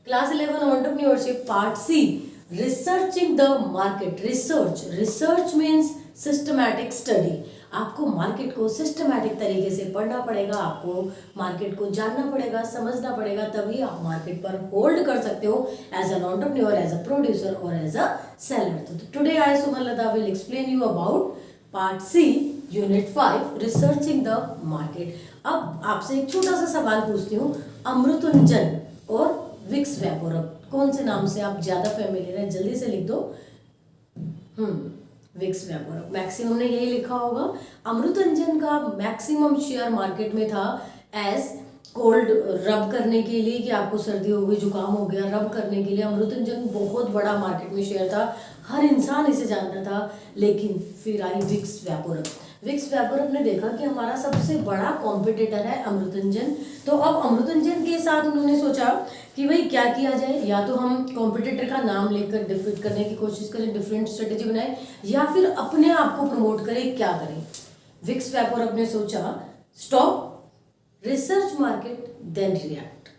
Class 11 entrepreneurship part C, researching the market. Research means systematic study. आपको market को systematic तरीके से पढ़ना पड़ेगा, आपको मार्केट को जानना पड़ेगा, समझना पड़ेगा, तभी आप मार्केट पर होल्ड कर सकते हो as an entrepreneur, as a producer और एज अ सेलर। तो today I Sumanlata will explain you about part C unit 5, researching the market. अब आपसे एक छोटा सा सवाल पूछती हूँ, अमृतंजन और विक्स वेपोरब कौन से नाम से आप ज्यादा फेमिलियर है? जल्दी से लिख दो। Vicks VapoRub. मैक्सिमम ने यही लिखा होगा। अमृतंजन का मैक्सिमम शेयर मार्केट में था एज कोल्ड रब करने के लिए, कि आपको सर्दी हो गई, जुकाम हो गया, रब करने के लिए अमृतंजन बहुत बड़ा मार्केट में शेयर था, हर इंसान इसे जानता था। लेकिन फिर आई विक्स वेपोरब। विक्स वेपोरब ने देखा कि हमारा सबसे बड़ा कॉम्पिटिटर है अमृतंजन। तो अब अमृतंजन के साथ उन्होंने सोचा कि भाई क्या किया जाए, या तो हम कॉम्पिटिटर का नाम लेकर डिफीट करने की कोशिश करें, डिफरेंट स्ट्रेटेजी बनाए, या फिर अपने आप को प्रमोट करें, क्या करें। विक्स वेपोरब ने सोचा stop, research market then react.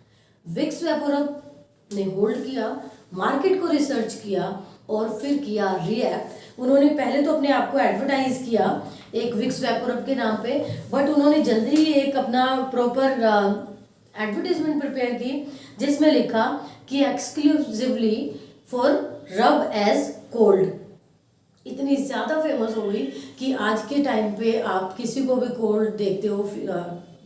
Vicks VapoRub ने होल्ड किया, मार्केट को रिसर्च किया और फिर किया रिएक्ट। उन्होंने पहले तो अपने आप को एडवर्टाइज किया एक विक्स वेपोरब के नाम पे, बट उन्होंने जल्दी ही एक अपना प्रॉपर एडवर्टाइजमेंट प्रिपेयर की जिसमें लिखा कि एक्सक्लूसिवली फॉर रब एज कोल्ड। इतनी ज़्यादा फेमस हो गई कि आज के टाइम पे आप किसी को भी कोल्ड देखते हो,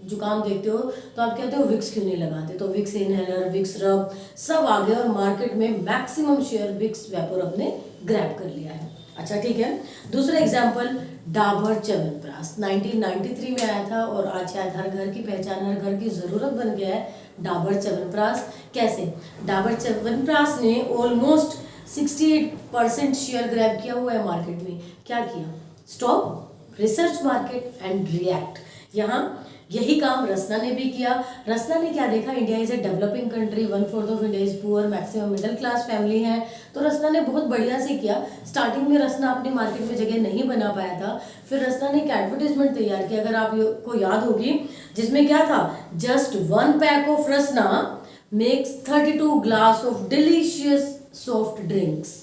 जुकाम देखते हो, तो आप कहते हो विक्स क्यों नहीं लगाते। तो विक्स इनहेलर, विक्स रब सब आ गए और मार्केट में मैक्सिमम शेयर विक्स वेपोरब ने ग्रैब कर लिया है। अच्छा ठीक है, दूसरा एग्जाम्पल डाबर च्यवनप्राश 1993 में आया था और आज शायद हर घर की पहचान, हर घर की ज़रूरत बन गया है डाबर च्यवनप्राश। कैसे? डाबर च्यवनप्राश ने ऑलमोस्ट 68% शेयर ग्रैब किया हुआ है मार्केट में। क्या किया? Stop, research market and react. यहाँ यही काम रसना ने भी किया। रसना ने क्या देखा, India is a developing country, 1/4 of India is poor, maximum middle class family है। तो रसना ने बहुत बढ़िया से किया। स्टार्टिंग में रसना अपनी मार्केट में जगह नहीं बना पाया था, फिर रसना ने एक एडवर्टीजमेंट तैयार किया, अगर आपको याद होगी, जिसमें क्या था, just 1 pack of Rasna makes 32 glass of delicious soft drinks.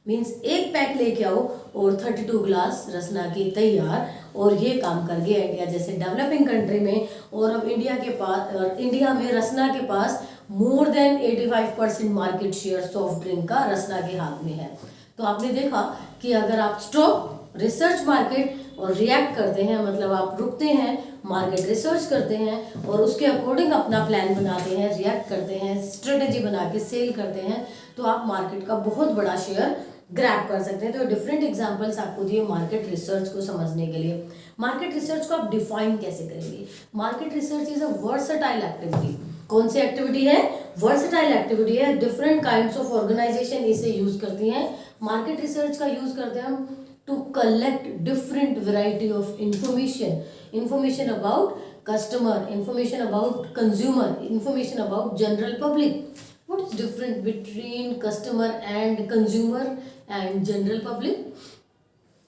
Means एक पैक लेके आओ और 32 ग्लास रसना की तैयार। और ये काम कर गया इंडिया जैसे डेवलपिंग कंट्री में। और अब इंडिया में रसना के पास more than 85% market share soft drink का रसना के हाथ में है। तो आपने देखा कि अगर आप स्टॉप, रिसर्च मार्केट और रिएक्ट करते हैं, मतलब आप रुकते हैं, मार्केट रिसर्च करते हैं और उसके अकॉर्डिंग अपना प्लान बनाते हैं, रिएक्ट करते हैं, स्ट्रेटेजी बना के सेल करते हैं, तो आप मार्केट का बहुत बड़ा शेयर ग्रैब कर सकते हैं। तो डिफरेंट एग्जांपल्स आपको दिए मार्केट रिसर्च को समझने के लिए। मार्केट रिसर्च को आप डिफाइन कैसे करेंगे? Market research is a versatile activity. कौन सी एक्टिविटी है? वर्सेटाइल एक्टिविटी है। डिफरेंट काइंड्स ऑफ ऑर्गेनाइजेशन इसे यूज करती हैं। मार्केट रिसर्च का यूज करते हैं हम to collect different variety of information about customer, information about consumer, information about general public. What is different between customer and consumer and general public?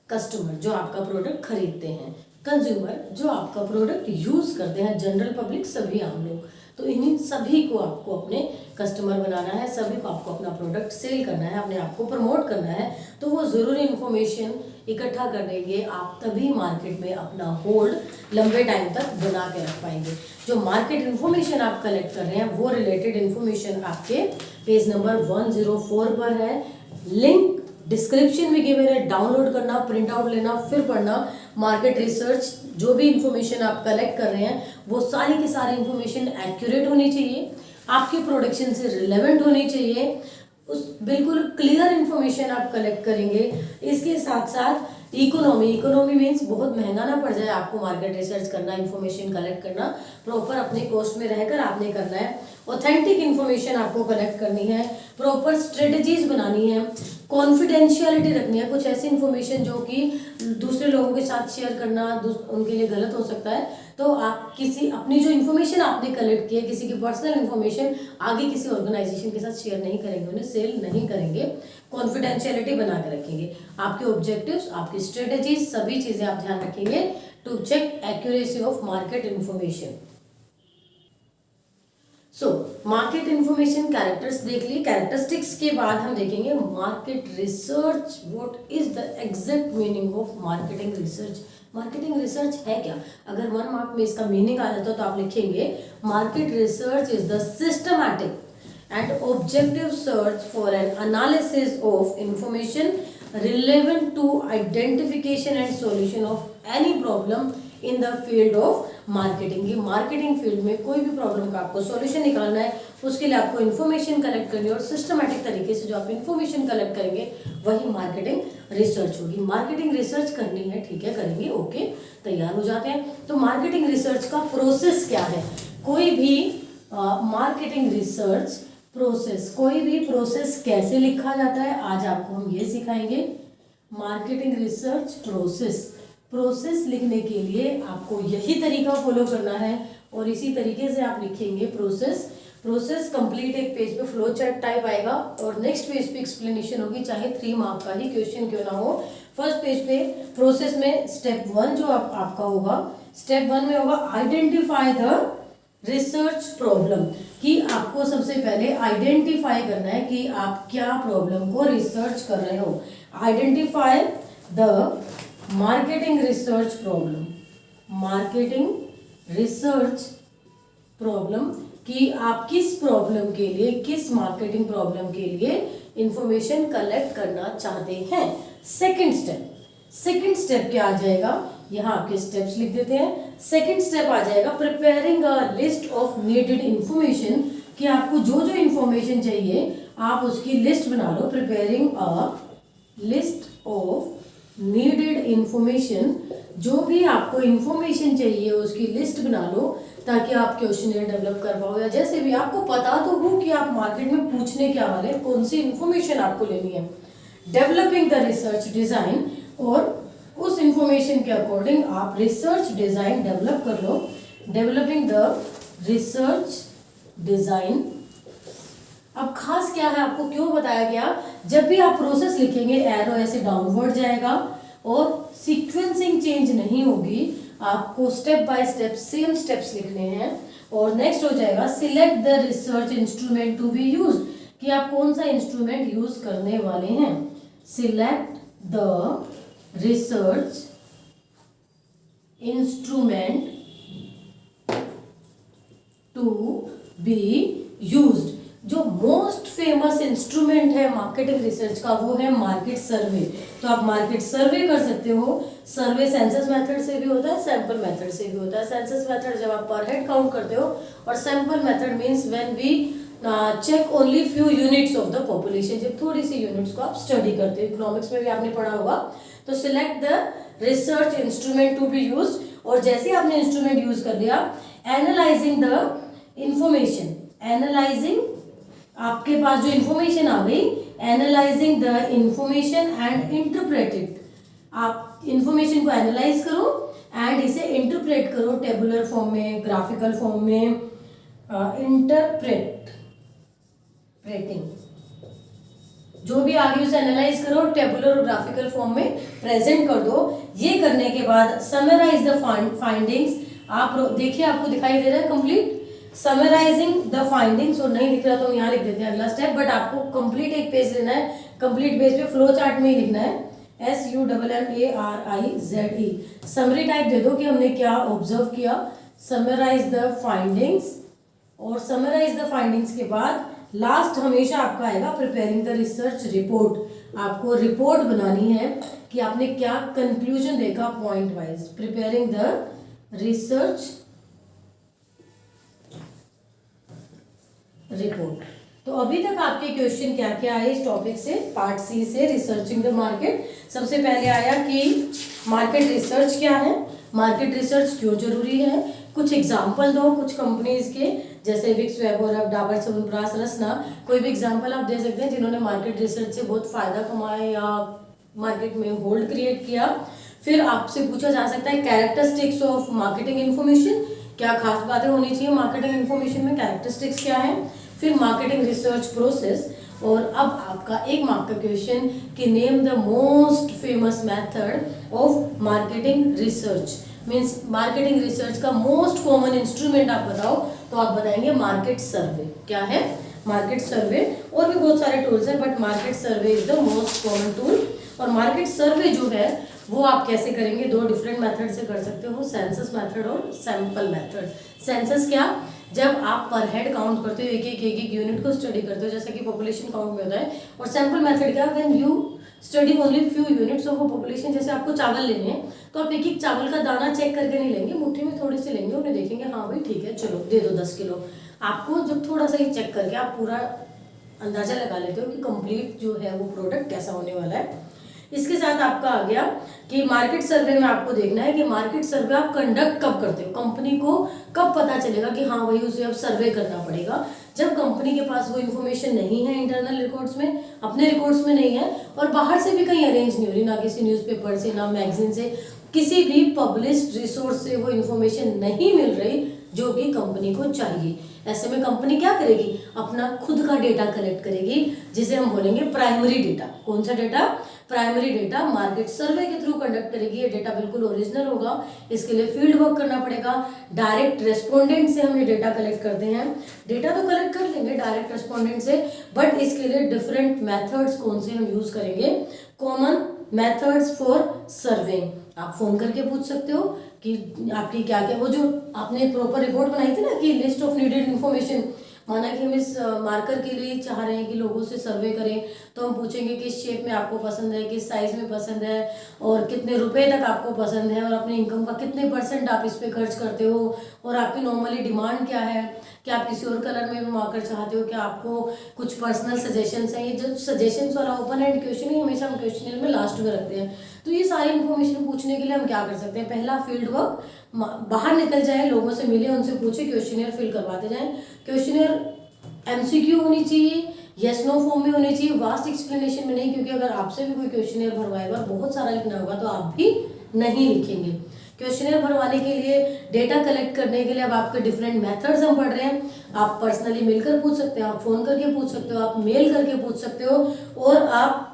Customer जो आपका product खरीदते हैं, कंज्यूमर जो आपका प्रोडक्ट यूज करते हैं, जनरल पब्लिक सभी आम लोग। तो इन्हीं सभी को आपको अपने कस्टमर बनाना है, सभी को आपको अपना प्रोडक्ट सेल करना है, अपने आप को प्रमोट करना है। तो वो ज़रूरी इन्फॉर्मेशन इकट्ठा करेंगे आप, तभी मार्केट में अपना होल्ड लंबे टाइम तक बना के रख पाएंगे। जो मार्केट इन्फॉर्मेशन आप कलेक्ट कर रहे हैं वो रिलेटेड इन्फॉर्मेशन आपके पेज नंबर 104 पर है। लिंक डिस्क्रिप्शन में गिवन है, डाउनलोड करना, प्रिंट आउट लेना, फिर पढ़ना। मार्केट रिसर्च जो भी इंफॉर्मेशन आप कलेक्ट कर रहे हैं वो सारी की सारी इंफॉर्मेशन एक्यूरेट होनी चाहिए, आपके प्रोडक्शन से रिलेवेंट होनी चाहिए, उस बिल्कुल क्लियर इंफॉर्मेशन आप कलेक्ट करेंगे। इसके साथ साथ इकोनॉमी मीन्स बहुत महंगा ना पड़ जाए आपको मार्केट रिसर्च करना, इंफॉर्मेशन कलेक्ट करना, प्रॉपर अपने कॉस्ट में रहकर आपने करना है। ऑथेंटिक इंफॉर्मेशन आपको कलेक्ट करनी है, प्रॉपर स्ट्रेटजीज बनानी है, कॉन्फिडेंशियलिटी रखनी है। कुछ ऐसी इंफॉर्मेशन जो कि दूसरे लोगों के साथ शेयर करना उनके लिए गलत हो सकता है, तो आप किसी अपनी जो इन्फॉर्मेशन आपने कलेक्ट की है, किसी की पर्सनल इन्फॉर्मेशन आगे किसी ऑर्गेनाइजेशन के साथ शेयर नहीं करेंगे, उन्हें सेल नहीं करेंगे, कॉन्फिडेंशियलिटी बना के रखेंगे। आपके ऑब्जेक्टिव्स, आपकी स्ट्रेटेजीज, सभी चीजें आप ध्यान रखेंगे to check accuracy of market information. So market information characters देख लिए, कैरेक्टरिस्टिक्स के बाद हम देखेंगे market research. What is the exact meaning of marketing research. Marketing research है क्या? अगर 1 मार्क में इसका मीनिंग आ जाता तो आप लिखेंगे market research is the systematic and objective search for an analysis of information relevant to identification and solution of any problem in the field of marketing। ये मार्केटिंग फील्ड में कोई भी प्रॉब्लम का आपको सॉल्यूशन निकालना है, उसके लिए आपको इन्फॉर्मेशन कलेक्ट करनी है और सिस्टमैटिक तरीके से जो आप इन्फॉर्मेशन कलेक्ट करेंगे वही मार्केटिंग रिसर्च होगी। मार्केटिंग रिसर्च करनी है, ठीक है, करेंगे, ओके, तैयार हो जाते हैं। तो मार्केटिंग रिसर्च का प्रोसेस क्या है? कोई भी मार्केटिंग रिसर्च प्रोसेस, कोई भी प्रोसेस कैसे लिखा जाता है, आज आपको हम ये सिखाएंगे। मार्केटिंग रिसर्च प्रोसेस लिखने के लिए आपको यही तरीका फॉलो करना है और इसी तरीके से आप लिखेंगे प्रोसेस कंप्लीट एक पेज पे फ्लो चार्ट टाइप आएगा और नेक्स्ट पेज पे एक्सप्लेनेशन होगी, चाहे 3 मार्क का ही क्वेश्चन क्यों ना हो। फर्स्ट पेज पे प्रोसेस में स्टेप 1 जो आपका होगा, स्टेप 1 में होगा आइडेंटिफाई द रिसर्च प्रॉब्लम, कि आपको सबसे पहले आइडेंटिफाई करना है कि आप क्या प्रॉब्लम को रिसर्च कर रहे हो। Identify the marketing research problem, marketing research problem, कि आप किस प्रॉब्लम के लिए, किस मार्केटिंग प्रॉब्लम के लिए इंफॉर्मेशन कलेक्ट करना चाहते हैं। सेकंड स्टेप क्या आ जाएगा, यहाँ आपके स्टेप्स लिख देते हैं। सेकंड स्टेप आ जाएगा preparing a list of needed information, कि आपको जो जो इंफॉर्मेशन चाहिए आप उसकी लिस्ट बना लो। Preparing a list of needed information, जो भी आपको इंफॉर्मेशन चाहिए उसकी लिस्ट बना लो ताकि आप क्वेश्चनर डेवलप कर पाओ, या जैसे भी आपको पता तो हो कि आप मार्केट में पूछने क्या वाले, कौन सी इंफॉर्मेशन आपको लेनी है। डेवलपिंग द रिसर्च डिजाइन, और उस इंफॉर्मेशन के अकॉर्डिंग आप रिसर्च डिजाइन डेवलप कर लो। Developing the research design. अब खास क्या है, आपको क्यों बताया गया, जब भी आप प्रोसेस लिखेंगे एरो ऐसे डाउनवर्ड जाएगा और सीक्वेंसिंग चेंज नहीं होगी, आपको step by step same steps लिखने हैं। और नेक्स्ट हो जाएगा select the research instrument to be use, कि आप कौन सा इंस्ट्रूमेंट यूज करने वाले हैं। Select the research instrument to be used. जो मोस्ट फेमस इंस्ट्रूमेंट है मार्केटिंग रिसर्च का वो है मार्केट सर्वे। तो आप मार्केट सर्वे कर सकते हो। सर्वे सेंसस मेथड से भी होता है, सैंपल मेथड से भी होता है। सेंसस मेथड जब आप पर हेड काउंट करते हो, और sample method means when we check only few units of the population, जब थोड़ी सी यूनिट्स को आप स्टडी करते हो। इकोनॉमिक्स में भी आपने पढ़ा होगा। तो select the research instrument to be used, और जैसे आपने इंस्ट्रूमेंट यूज कर दिया, एनालाइजिंग द इंफॉर्मेशन, एनालाइजिंग, आपके पास जो इंफॉर्मेशन आ गई, analysing the information and interpret it. आप इंफॉर्मेशन को एनालाइज करो एंड इसे इंटरप्रेट करो टेबुलर फॉर्म में, ग्राफिकल फॉर्म में। इंटरप्रेटिंग, जो भी आगे उसे एनालाइज करो, टेबुलर और ग्राफिकल फॉर्म में प्रेजेंट कर दो। ये करने के बाद समराइज द फाइंडिंग्स। आप देखिए, आपको दिखाई दे रहा है कंप्लीट समराइजिंग द फाइंडिंग्स, और नहीं दिख रहा तो हम यहाँ लिख देते हैं अगला स्टेप। बट आपको कंप्लीट एक पेज लेना है, कंप्लीट पेज पे फ्लो चार्ट में ही लिखना है, SUMMARIZE। समरी टाइप दे दो कि हमने क्या ऑब्जर्व किया। समराइज द फाइंडिंग्स, और समराइज द फाइंडिंग्स के बाद लास्ट हमेशा आपका आएगा प्रिपेयरिंग द रिसर्च रिपोर्ट। आपको रिपोर्ट बनानी है कि आपने क्या कंक्लूजन देखा point wise. Preparing the research report. तो अभी तक आपके क्वेश्चन क्या क्या आए इस टॉपिक से, पार्ट सी से, रिसर्चिंग द मार्केट। सबसे पहले आया कि मार्केट रिसर्च क्या है, मार्केट रिसर्च क्यों जरूरी है, कुछ एग्जाम्पल दो कुछ कंपनीज के, जैसे विक्स, वेबोरब, डाबर च्यवनप्राश, रसना। कोई भी एग्जाम्पल आप दे सकते हैं जिन्होंने मार्केट रिसर्च से बहुत फायदा कमाया या मार्केट में होल्ड क्रिएट किया। फिर आपसे पूछा जा सकता है कैरेक्टरिस्टिक्स ऑफ मार्केटिंग इन्फॉर्मेशन, क्या खास बातें होनी चाहिए मार्केटिंग इन्फॉर्मेशन में, कैरेक्टरिस्टिक्स क्या है। फिर मार्केटिंग रिसर्च प्रोसेस, और अब आपका 1 मार्क का क्वेश्चन कि name the most famous method of marketing research, means marketing research का मोस्ट कॉमन इंस्ट्रूमेंट आप बताओ। तो तो आप बताएंगे मार्केट सर्वे। क्या है? मार्केट सर्वे। और भी बहुत सारे टूल्स हैं but market survey is the most common tool. और मार्केट सर्वे जो है वो आप कैसे करेंगे? दो डिफरेंट मेथड से कर सकते हो, सेंसस मेथड और सैंपल मेथड। सेंसस क्या? जब आप पर हेड काउंट करते हो, एक यूनिट को स्टडी करते हो, जैसे कि पॉपुलेशन काउंट में होता है। और सैंपल मेथड क्या? When you study only few units of population. जैसे आपको चावल लेने हैं तो आप एक एक चावल का दाना चेक करके नहीं लेंगे, मुट्ठी में थोड़े से लेंगे, उन्हें देखेंगे हाँ भाई ठीक है चलो दे दो 10 किलो। आपको जब थोड़ा सा ही चेक करके आप पूरा अंदाजा लगा लेते हो कि कंप्लीट जो है वो प्रोडक्ट कैसा होने वाला है। इसके साथ आपका आ गया कि मार्केट सर्वे में आपको देखना है कि मार्केट सर्वे आप कंडक्ट कब करते हो, कंपनी को कब पता चलेगा कि हाँ भाई उसे अब सर्वे करना पड़ेगा। जब कंपनी के पास वो इन्फॉर्मेशन नहीं है, इंटरनल रिकॉर्ड्स में, अपने रिकॉर्ड्स में नहीं है, और बाहर से भी कहीं अरेंज नहीं हो रही, ना किसी न्यूज़पेपर से, ना मैगजीन से, किसी भी पब्लिश्ड रिसोर्स से वो इन्फॉर्मेशन नहीं मिल रही जो कि कंपनी को चाहिए। ऐसे में कंपनी क्या करेगी? अपना खुद का डेटा कलेक्ट करेगी, जिसे हम बोलेंगे प्राइमरी डेटा। कौन सा डेटा? प्राइमरी डेटा मार्केट सर्वे के थ्रू कंडक्ट करेगी। ये डेटा बिल्कुल ओरिजिनल होगा, इसके लिए फील्ड वर्क करना पड़ेगा। डायरेक्ट रेस्पोंडेंट से हम ये डेटा कलेक्ट करते हैं। डेटा तो कलेक्ट कर लेंगे डायरेक्ट रेस्पोंडेंट से, बट इसके लिए डिफरेंट मेथड्स कौन से हम यूज करेंगे? Common methods for serving. आप फोन करके पूछ सकते हो कि आपकी क्या क्या, वो जो आपने प्रॉपर रिपोर्ट बनाई थी ना कि लिस्ट ऑफ नीडेड इन्फॉर्मेशन, माना कि हम इस मार्कर के लिए चाह रहे हैं कि लोगों से सर्वे करें, तो हम पूछेंगे किस शेप में आपको पसंद है, किस साइज में पसंद है, और कितने रुपए तक आपको पसंद है, और अपने इनकम का कितने % आप इस पे खर्च करते हो, और आपकी नॉर्मली डिमांड क्या है, क्या आप किसी और कलर में मार्कर चाहते हो, क्या आपको कुछ पर्सनल सजेशंस हैं। ये जो सजेशंस वाला ओपन एंड क्वेश्चन है हमेशा हम क्वेश्चनर में लास्ट में रखते हैं। तो ये सारी इन्फॉर्मेशन पूछने के लिए हम क्या कर सकते हैं? पहला फील्ड वर्क, बाहर निकल जाए, लोगों से मिले, उनसे पूछे, क्वेश्चनियर फिल करवाते जाएं। क्वेश्चनियर एमसीक्यू होनी चाहिए, यस नो फॉर्म में होनी चाहिए, वास्ट एक्सप्लेनेशन में नहीं, क्योंकि अगर आपसे भी कोई क्वेश्चनियर भरवाएगा और बहुत सारा लिखना होगा तो आप भी नहीं लिखेंगे। क्वेश्चनियर भरवाने के लिए, डेटा कलेक्ट करने के लिए अब आपके डिफरेंट मेथड्स हम पढ़ रहे हैं। आप पर्सनली मिलकर पूछ सकते हो, आप फोन करके पूछ सकते हो, आप मेल करके पूछ सकते हो, और आप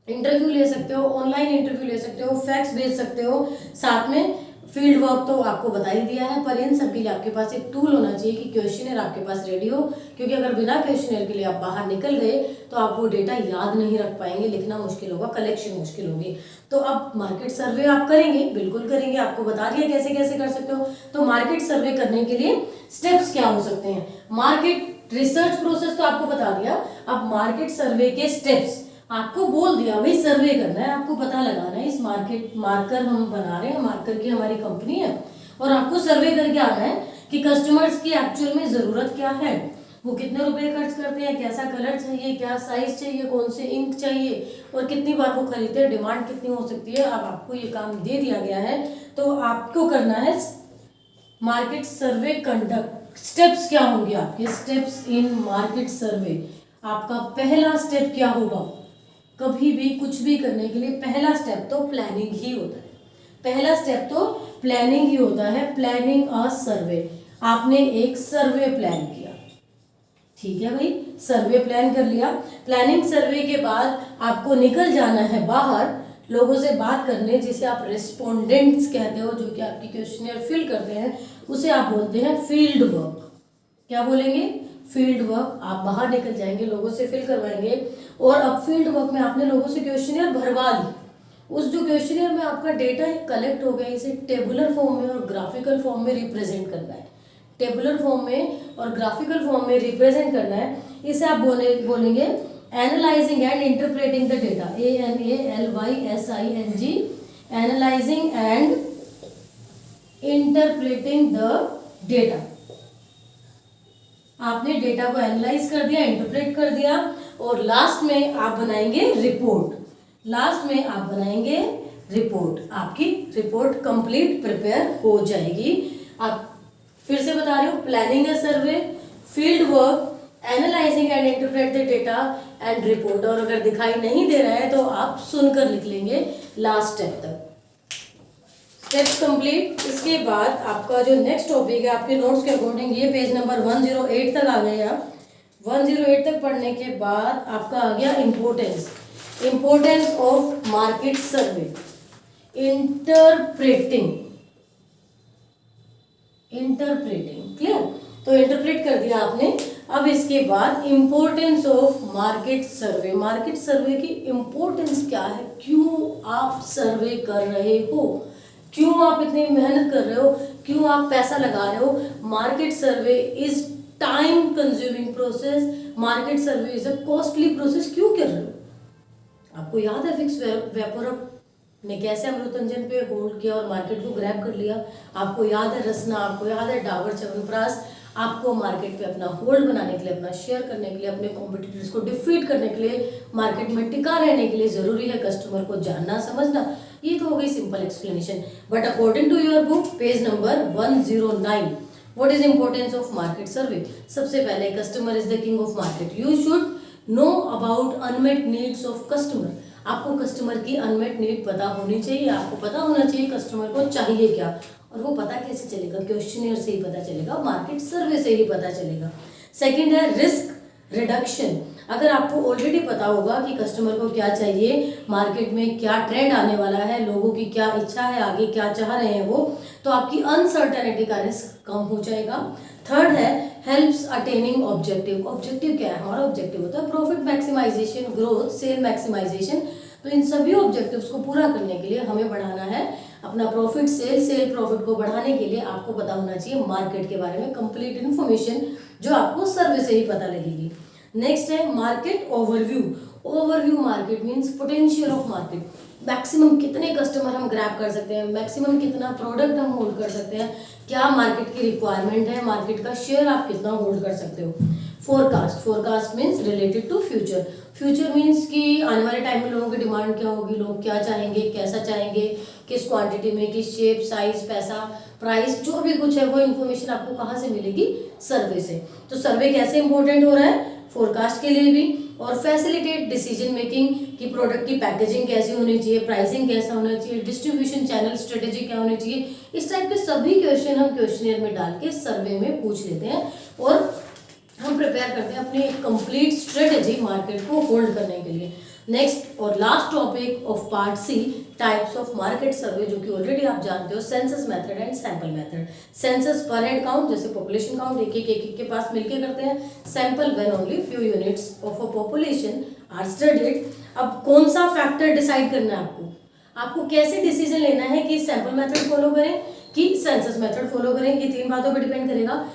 इंटरव्यू ले सकते हो, ऑनलाइन इंटरव्यू ले सकते हो, फैक्स भेज सकते हो। साथ में फील्ड वर्क तो आपको बता ही दिया है, पर इन सब के लिए आपके पास एक टूल होना चाहिए कि क्वेश्चनर आपके पास रेडी हो, क्योंकि अगर बिना क्वेश्चनर के लिए आप बाहर निकल गए तो आप वो डेटा याद नहीं रख पाएंगे, लिखना मुश्किल होगा, कलेक्शन मुश्किल होगी। तो अब मार्केट सर्वे आप करेंगे, बिल्कुल करेंगे, आपको बता दिया कैसे कैसे कर सकते हो। तो मार्केट सर्वे करने के लिए स्टेप्स क्या हो सकते हैं? मार्केट रिसर्च प्रोसेस तो आपको बता दिया, अब मार्केट सर्वे के स्टेप्स आपको बोल दिया, भाई सर्वे करना है, आपको पता लगाना है, इस मार्कर हम बना रहे हैं, मार्कर की हमारी कंपनी है, और आपको सर्वे करके आना है कि कस्टमर्स की एक्चुअल में ज़रूरत क्या है, वो कितने रुपए खर्च करते हैं, कैसा कलर चाहिए, क्या साइज चाहिए, कौन से इंक चाहिए, और कितनी बार वो खरीदते हैं, डिमांड कितनी हो सकती है। अब आपको ये काम दे दिया गया है, तो आपको करना है मार्केट सर्वे कंडक्ट। स्टेप्स क्या होंगे आपके? स्टेप्स इन मार्केट सर्वे। आपका पहला स्टेप क्या होगा? कभी भी कुछ भी करने के लिए पहला स्टेप तो प्लानिंग ही होता है। पहला स्टेप तो प्लानिंग ही होता है, प्लानिंग अ सर्वे। आपने एक सर्वे प्लान किया, ठीक है भाई, सर्वे प्लान कर लिया। प्लानिंग सर्वे के बाद आपको निकल जाना है बाहर, लोगों से बात करने, जिसे आप रेस्पोंडेंट्स कहते हो, जो कि आपकी क्वेश्चनियर फिल करते हैं, उसे आप बोलते हैं फील्ड वर्क। क्या बोलेंगे? Field work. आप बाहर निकल जाएंगे, लोगों से फिल करवाएंगे, और अब फील्ड वर्क में आपने लोगों से क्वेश्चनियर भरवा ली। उस जो क्वेश्चनियर में आपका डेटा कलेक्ट हो गया, इसे टेबुलर फॉर्म में और ग्राफिकल फॉर्म में रिप्रेजेंट करना है। टेबुलर फॉर्म में और ग्राफिकल फॉर्म में रिप्रेजेंट करना है। इसे आप बोलेंगे analysing and interpreting the data, ANALYSING, analysing and interpreting the data. आपने डेटा को एनालाइज कर दिया, इंटरप्रेट कर दिया, और लास्ट में आप बनाएंगे रिपोर्ट। लास्ट में आप बनाएंगे रिपोर्ट। आपकी रिपोर्ट कंप्लीट प्रिपेयर हो जाएगी। आप फिर से बता रही हूँ, planning a survey, field work, analysing and interpret the data, and report. और अगर दिखाई नहीं दे रहा है तो आप सुनकर लिख लेंगे लास्ट स्टेप तक। Steps complete. इसके बाद आपका जो नेक्स्ट टॉपिक है, आपके नोट्स के अकॉर्डिंग ये पेज नंबर 108 तक आ गए आप। 108 तक पढ़ने के बाद आपका आ गया importance of market survey, interpreting. Clear? तो इंटरप्रेट कर दिया आपने। अब इसके बाद importance of market survey. Market सर्वे की इम्पोर्टेंस क्या है, क्यों आप सर्वे कर रहे हो, क्यों आप इतनी मेहनत कर रहे हो, क्यों आप पैसा लगा रहे हो। Market survey is time consuming process, market survey is a costly process. क्यों कर रहे हो? आपको याद है फिक्स वेपोरप ने कैसे अमृतंजन पे होल्ड किया और मार्केट को ग्रैब कर लिया। आपको याद है रसना, आपको याद है डाबर च्यवनप्राश। आपको मार्केट पे अपना होल्ड बनाने के लिए, अपना शेयर करने के लिए, अपने कॉम्पिटिटर्स को डिफीट करने के लिए, मार्केट में टिका रहने के लिए जरूरी है कस्टमर को जानना समझना। ये तो हो गई simple explanation. But according to your book page number 109, what is importance of market survey? सबसे पहले customer is the king of market. You should know about unmet needs of customer. आपको कस्टमर की अनमेट नीड पता होनी चाहिए, आपको पता होना चाहिए कस्टमर को चाहिए क्या। और वो पता कैसे चलेगा? क्वेश्चनियर से ही पता चलेगा, मार्केट सर्वे से ही पता चलेगा। सेकंड है रिस्क रिडक्शन। अगर आपको ऑलरेडी पता होगा कि कस्टमर को क्या चाहिए, मार्केट में क्या ट्रेंड आने वाला है, लोगों की क्या इच्छा है, आगे क्या चाह रहे हैं वो, तो आपकी अनसर्टेनिटी का रिस्क कम हो जाएगा। थर्ड है हेल्प्स अटेनिंग ऑब्जेक्टिव। ऑब्जेक्टिव क्या है? हमारा ऑब्जेक्टिव होता है profit maximization, growth, sale maximization. तो इन सभी ऑब्जेक्टिव्स को पूरा करने के लिए हमें बढ़ाना है अपना प्रॉफिट, सेल प्रॉफिट को बढ़ाने के लिए आपको पता होना चाहिए मार्केट के बारे में कंप्लीट इन्फॉर्मेशन, जो आपको सर्वे से ही पता लगेगी। नेक्स्ट है market overview. Overview market means potential of market. Maximum कितने कस्टमर हम ग्रैब कर सकते हैं, मैक्सिमम कितना प्रोडक्ट हम होल्ड कर सकते हैं, क्या मार्केट की रिक्वायरमेंट है, मार्केट का शेयर आप कितना होल्ड कर सकते हो। Forecast. Forecast means related to future. Future means कि आने वाले टाइम में लोगों की डिमांड क्या होगी, लोग क्या चाहेंगे, कैसा चाहेंगे, किस क्वांटिटी में, किस शेप, साइज, पैसा, प्राइस, जो भी कुछ है वो इन्फॉर्मेशन आपको कहाँ से मिलेगी? सर्वे से। तो सर्वे कैसे इंपॉर्टेंट हो रहा है? फोरकास्ट के लिए भी। और फैसिलिटेट डिसीजन मेकिंग कि प्रोडक्ट की पैकेजिंग कैसी होनी चाहिए, प्राइसिंग कैसा होना चाहिए, डिस्ट्रीब्यूशन चैनल स्ट्रेटेजी क्या होनी चाहिए। इस टाइप के सभी क्वेश्चन हम क्वेश्चनियर में डाल के सर्वे में पूछ लेते हैं और हम प्रिपेयर करते हैं अपनी कंप्लीट स्ट्रेटेजी मार्केट को होल्ड करने के लिए। नेक्स्ट और last topic of part C, types of market survey, जो कि ऑलरेडी आप जानते हो, census method and sample method. Census पर हेड काउंट, जैसे पॉपुलेशन काउंट एक के पास मिलके करते हैं। Sample when only few units of a population are studied. अब कौन सा फैक्टर डिसाइड करना है आपको कैसे डिसीजन लेना है कि सैंपल मेथड फॉलो करें कि सेंसस मेथड फॉलो करें, ये तीन बातों पर डिपेंड करेगा।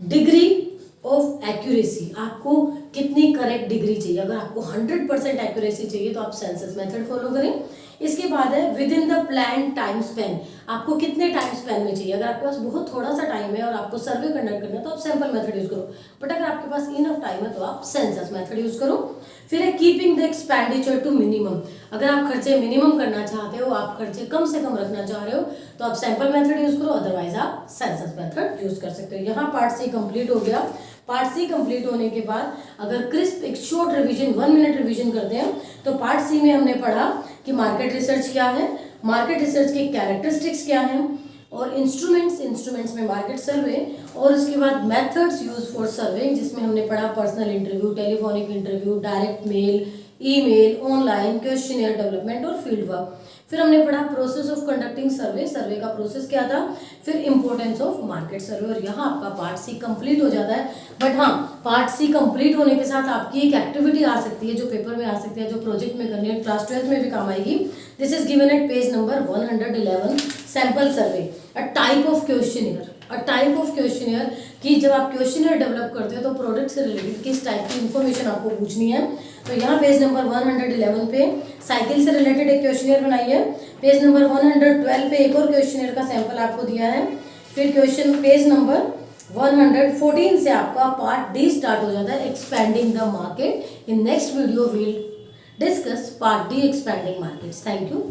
डिग्री ऑफ एक्यूरेसी, आपको कितनी करेक्ट डिग्री चाहिए। अगर आपको 100% एक्यूरेसी चाहिए तो आप सेंसस मेथड फॉलो करें। इसके बाद है with in the plan time Spain, आपको कितने टाइम स्पेन में चाहिए। अगर आपके पास बहुत थोड़ा सा टाइम है और आपको सर्वे कंडक्ट करना है तो आप सैंपल मेथड यूज करो, बट अगर आपके पास इनफ टाइम है तो आप सेंसस मेथड यूज करो। फिर है keeping the expenditure to minimum, अगर आप खर्चे मिनिमम करना चाहते हो, आप खर्चे कम से कम रखना चाह रहे हो तो आप सैंपल मेथड यूज करो, अदरवाइज आप सेंसस मेथड यूज कर सकते हो। यहाँ पार्ट सी कंप्लीट हो गया। पार्ट सी कंप्लीट होने के बाद अगर क्रिस्प एक शॉर्ट रिवीजन 1 मिनट रिवीजन करते हैं तो पार्ट सी में हमने पढ़ा कि मार्केट रिसर्च क्या है, मार्केट रिसर्च के कैरेक्टरिस्टिक्स क्या हैं, और इंस्ट्रूमेंट्स में मार्केट सर्वे, और उसके बाद मेथड्स यूज फॉर सर्वे, जिसमें हमने पढ़ा personal interview, telephonic interview, direct mail, email, online, questionnaire development और फील्ड वर्क। फिर हमने पढ़ा process of conducting survey, survey का प्रोसेस क्या था, फिर इंपॉर्टेंस ऑफ मार्केट सर्वे, और यहाँ आपका पार्ट सी कंप्लीट हो जाता है। बट हाँ, पार्ट सी कंप्लीट होने के साथ आपकी एक एक्टिविटी आ सकती है जो पेपर में आ सकती है, जो प्रोजेक्ट में करनी है, क्लास 12th में भी काम आएगी। This is given at page number 111, sample survey, a type of questionnaire. A type of questionnaire कि जब आप क्वेश्चनियर डेवलप करते हो तो प्रोडक्ट से रिलेटेड किस टाइप की इंफॉर्मेशन आपको पूछनी है। तो यहाँ पेज नंबर 111 पे साइकिल से रिलेटेड एक क्वेश्चनियर बनाई है। पेज नंबर 112 पे एक और क्वेश्चनियर का सैंपल आपको दिया है। फिर क्वेश्चन पेज नंबर 114 से आपका पार्ट डी स्टार्ट हो जाता है, expanding the market. In next video we'll discuss part D, expanding markets. Thank you.